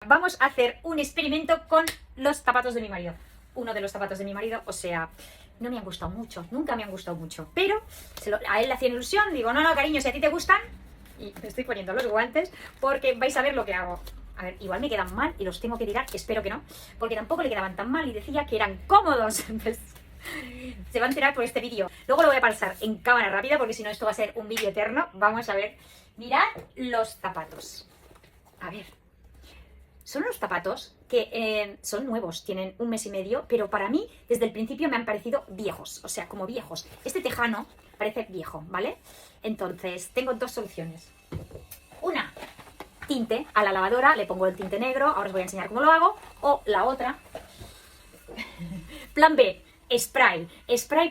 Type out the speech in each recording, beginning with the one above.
vamos a hacer un experimento con los zapatos de mi marido. Uno de los zapatos de mi marido, o sea, no me han gustado mucho, nunca me han gustado mucho, pero a él le hacía ilusión, digo, no, cariño, si a ti te gustan, y me estoy poniendo los guantes porque vais a ver lo que hago. A ver, igual me quedan mal y los tengo que tirar, espero que no, porque tampoco le quedaban tan mal y decía que eran cómodos. Pues, se va a enterar por este vídeo. Luego lo voy a pasar en cámara rápida porque si no esto va a ser un vídeo eterno. Vamos a ver. Mirad los zapatos. A ver. Son unos zapatos que son nuevos, tienen 1 mes y medio, pero para mí desde el principio me han parecido viejos, o sea, como viejos. Este tejano parece viejo, ¿vale? Entonces, tengo 2 soluciones. Una, tinte a la lavadora, le pongo el tinte negro, ahora os voy a enseñar cómo lo hago. O la otra, plan B, spray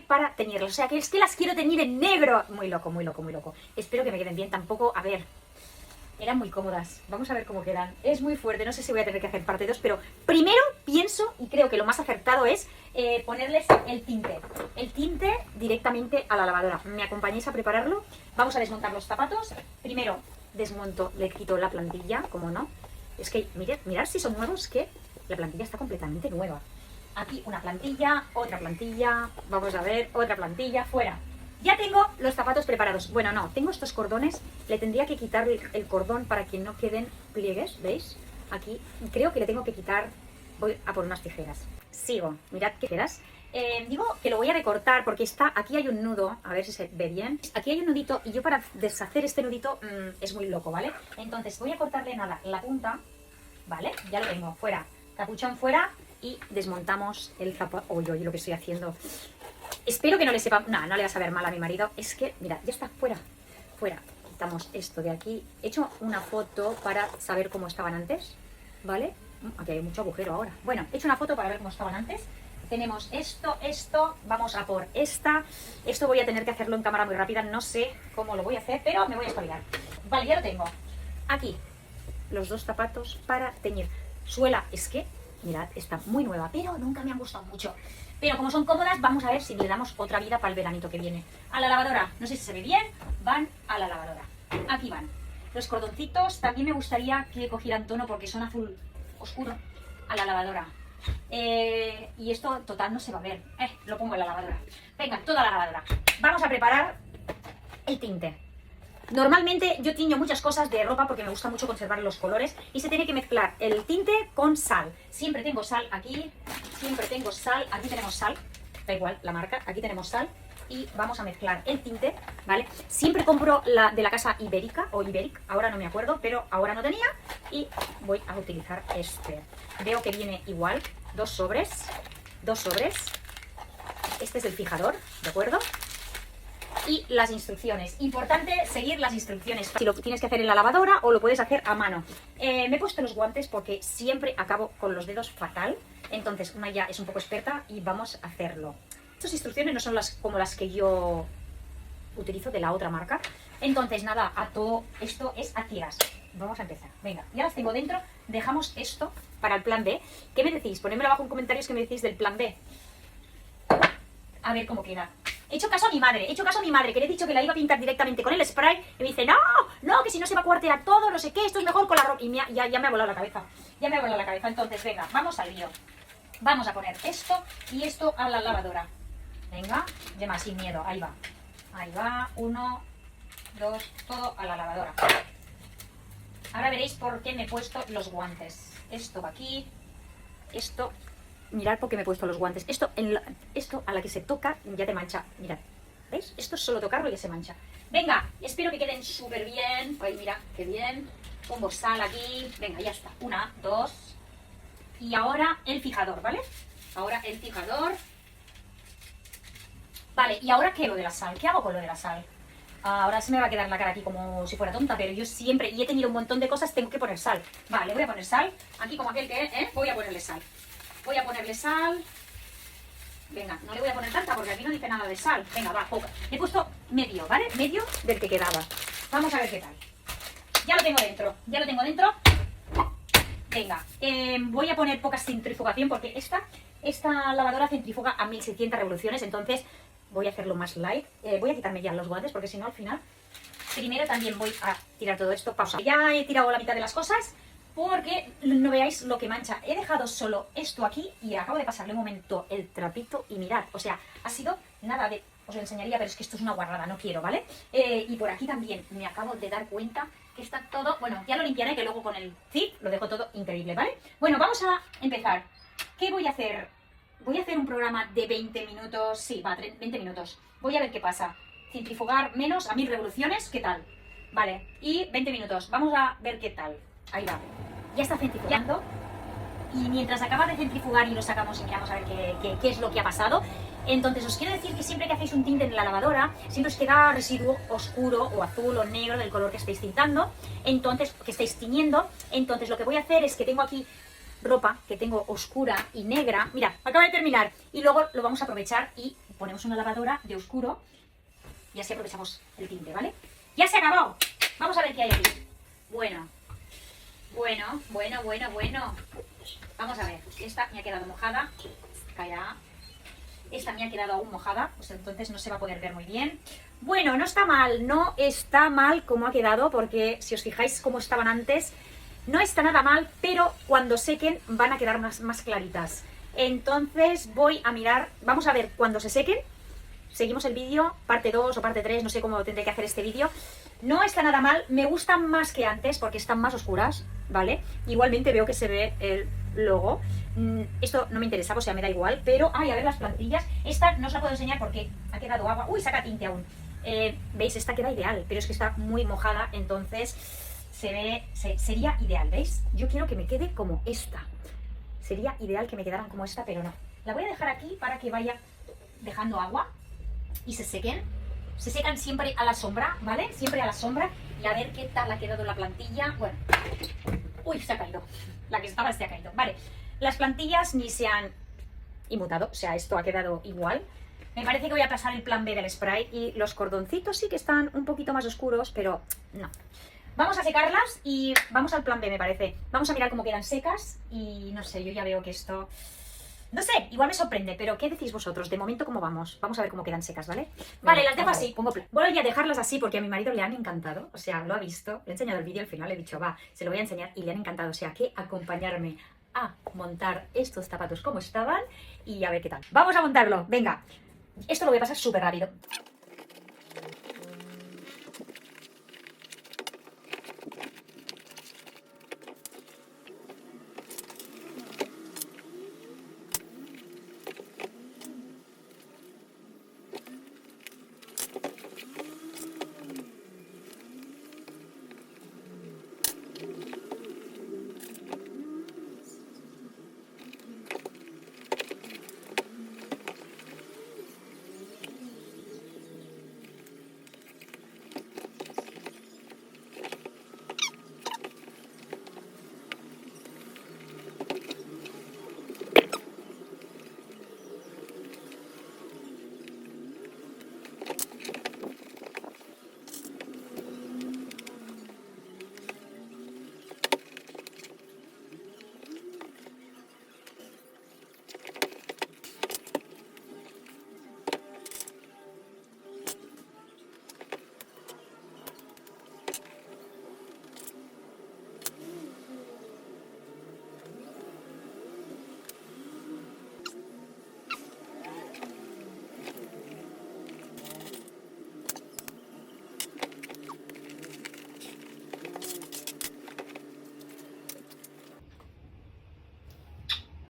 para teñirlas. O sea, que es que las quiero teñir en negro. Muy loco, muy loco, muy loco. Espero que me queden bien, tampoco, a ver, eran muy cómodas. Vamos a ver cómo quedan. Es muy fuerte, no sé si voy a tener que hacer parte 2, pero primero pienso, y creo que lo más acertado es ponerles el tinte. El tinte directamente a la lavadora. ¿Me acompañáis a prepararlo? Vamos a desmontar los zapatos. Primero desmonto, le quito la plantilla, como no. Es que, mirad si son nuevos, que la plantilla está completamente nueva. Aquí una plantilla, otra plantilla, vamos a ver, otra plantilla, fuera. Ya tengo los zapatos preparados. Bueno, no, tengo estos cordones, le tendría que quitar el cordón para que no queden pliegues, ¿veis? Aquí, creo que le tengo que quitar, voy a por unas tijeras. Sigo, mirad qué tijeras. Digo que lo voy a recortar porque aquí hay un nudo, a ver si se ve bien. Aquí hay un nudito y yo para deshacer este nudito es muy loco, ¿vale? Entonces voy a cortarle nada, la punta, ¿vale? Ya lo tengo, fuera, capuchón fuera y desmontamos el zapato. Oye, lo que estoy haciendo. Espero que no le sepa, no le va a saber mal a mi marido. Es que, mira, ya está, fuera. Quitamos esto de aquí. He hecho una foto para saber cómo estaban antes, ¿vale? Aquí hay mucho agujero ahora. Bueno, he hecho una foto para ver cómo estaban antes. Tenemos esto, vamos a por esta. Esto voy a tener que hacerlo en cámara muy rápida, no sé cómo lo voy a hacer, pero me voy a espabilar. Vale, ya lo tengo. Aquí, los 2 zapatos para teñir. Suela, es que, mirad, está muy nueva, pero nunca me han gustado mucho. Pero como son cómodas, vamos a ver si le damos otra vida para el veranito que viene. A la lavadora, no sé si se ve bien, van a la lavadora. Aquí van. Los cordoncitos también me gustaría que cogieran tono porque son azul oscuro. A la lavadora. Y esto total no se va a ver. Lo pongo en la lavadora. Venga, toda la lavadora. Vamos a preparar el tinte. Normalmente yo tiño muchas cosas de ropa porque me gusta mucho conservar los colores y se tiene que mezclar el tinte con sal. Siempre tengo sal aquí, siempre tengo sal, aquí tenemos sal, da igual la marca, aquí tenemos sal y vamos a mezclar el tinte, ¿vale? Siempre compro la de la casa Ibérica o Iberic, ahora no me acuerdo, pero ahora no tenía y voy a utilizar este. Veo que viene igual, 2 sobres, este es el fijador, ¿de acuerdo? Y las instrucciones. Importante seguir las instrucciones. Si lo tienes que hacer en la lavadora o lo puedes hacer a mano. Me he puesto los guantes porque siempre acabo con los dedos fatal. Entonces una ya es un poco experta y vamos a hacerlo. Estas instrucciones no son como las que yo utilizo de la otra marca. Entonces nada, a todo esto es a ciegas. Vamos a empezar. Venga, ya las tengo dentro. Dejamos esto para el plan B. ¿Qué me decís? Ponedmelo abajo en comentarios qué me decís del plan B. A ver cómo queda. He hecho caso a mi madre, que le he dicho que la iba a pintar directamente con el spray y me dice, no, que si no se va a cuartear todo, no sé qué, esto es mejor con la ropa. Y ya me ha volado la cabeza, entonces venga, vamos al lío. Vamos a poner esto y esto a la lavadora. Venga, Gemma, sin miedo, ahí va, 1, 2, todo a la lavadora. Ahora veréis por qué me he puesto los guantes. Esto va aquí, esto... Mirad por qué me he puesto los guantes. Esto a la que se toca ya te mancha. Mirad, ¿veis? Esto es solo tocarlo y ya se mancha. Venga, espero que queden súper bien. Ay, mira, qué bien. Pongo sal aquí. Venga, ya está. 1, 2. Y ahora el fijador, ¿vale? Ahora el fijador. Vale, ¿y ahora qué lo de la sal? ¿Qué hago con lo de la sal? Ahora se me va a quedar la cara aquí como si fuera tonta, pero yo siempre, y he tenido un montón de cosas, tengo que poner sal. Vale, voy a poner sal. Aquí como aquel que, voy a ponerle sal. Voy a ponerle sal. Venga, no le voy a poner tanta porque aquí no dice nada de sal. Venga, va, poca. Le he puesto medio, ¿vale? Medio del que quedaba. Vamos a ver qué tal. Ya lo tengo dentro. Venga, voy a poner poca centrifugación porque esta lavadora centrifuga a 1600 revoluciones, entonces voy a hacerlo más light. Voy a quitarme ya los guantes porque si no al final... Primero también voy a tirar todo esto. Pausa. Ya he tirado la mitad de las cosas. porque no veáis lo que mancha. He dejado solo esto aquí y acabo de pasarle un momento el trapito y mirad, o sea, ha sido nada de... Os lo enseñaría, pero es que esto es una guarrada, no quiero, ¿vale? Y por aquí también me acabo de dar cuenta que está todo... Bueno, ya lo limpiaré, que luego con el zip lo dejo todo increíble, ¿vale? Bueno, vamos a empezar. ¿Qué voy a hacer? Voy a hacer un programa de 20 minutos... Sí, va, 20 minutos. Voy a ver qué pasa. Centrifugar menos a 1000 revoluciones, ¿qué tal? Vale, y 20 minutos. Vamos a ver qué tal. Ahí va. Ya está centrifugando. Y mientras acaba de centrifugar y lo sacamos y miramos a ver qué es lo que ha pasado, entonces os quiero decir que siempre que hacéis un tinte en la lavadora, siempre os queda residuo oscuro o azul o negro del color que estáis tintando, entonces, que estáis tiñendo. Entonces lo que voy a hacer es que tengo aquí ropa que tengo oscura y negra. Mira, acaba de terminar. Y luego lo vamos a aprovechar y ponemos una lavadora de oscuro y así aprovechamos el tinte, ¿vale? ¡Ya se ha acabado! Vamos a ver qué hay aquí. Bueno. Vamos a ver, esta me ha quedado mojada, caerá. Esta me ha quedado aún mojada, pues entonces no se va a poder ver muy bien. Bueno, no está mal como ha quedado, porque si os fijáis cómo estaban antes, no está nada mal, pero cuando sequen van a quedar más claritas. Entonces voy a mirar, vamos a ver cuando se sequen. Seguimos el vídeo, parte 2 o parte 3, no sé cómo tendré que hacer este vídeo. No está nada mal, me gustan más que antes porque están más oscuras, ¿vale? Igualmente veo que se ve el logo. Esto no me interesaba, o sea, me da igual, pero... Ay, a ver las plantillas. Esta no os la puedo enseñar porque ha quedado agua. Uy, saca tinte aún. ¿Veis? Esta queda ideal, pero es que está muy mojada, entonces sería ideal, ¿veis? Yo quiero que me quede como esta. Sería ideal que me quedaran como esta, pero no. La voy a dejar aquí para que vaya dejando agua y se sequen. Se secan siempre a la sombra, ¿vale? Siempre a la sombra. Y a ver qué tal ha quedado la plantilla. Bueno. Uy, se ha caído. La que estaba se ha caído. Vale. Las plantillas ni se han inmutado. O sea, esto ha quedado igual. Me parece que voy a pasar el plan B del spray. Y los cordoncitos sí que están un poquito más oscuros, pero no. Vamos a secarlas y vamos al plan B, me parece. Vamos a mirar cómo quedan secas. Y no sé, yo ya veo que esto... No sé, igual me sorprende, pero ¿qué decís vosotros? De momento, ¿cómo vamos? Vamos a ver cómo quedan secas, ¿vale? Vale, las dejo así. Voy a dejarlas así porque a mi marido le han encantado. O sea, lo ha visto. Le he enseñado el vídeo al final, le he dicho, va, se lo voy a enseñar y le han encantado. O sea, que acompañarme a montar estos zapatos como estaban y a ver qué tal. Vamos a montarlo, venga. Esto lo voy a pasar súper rápido.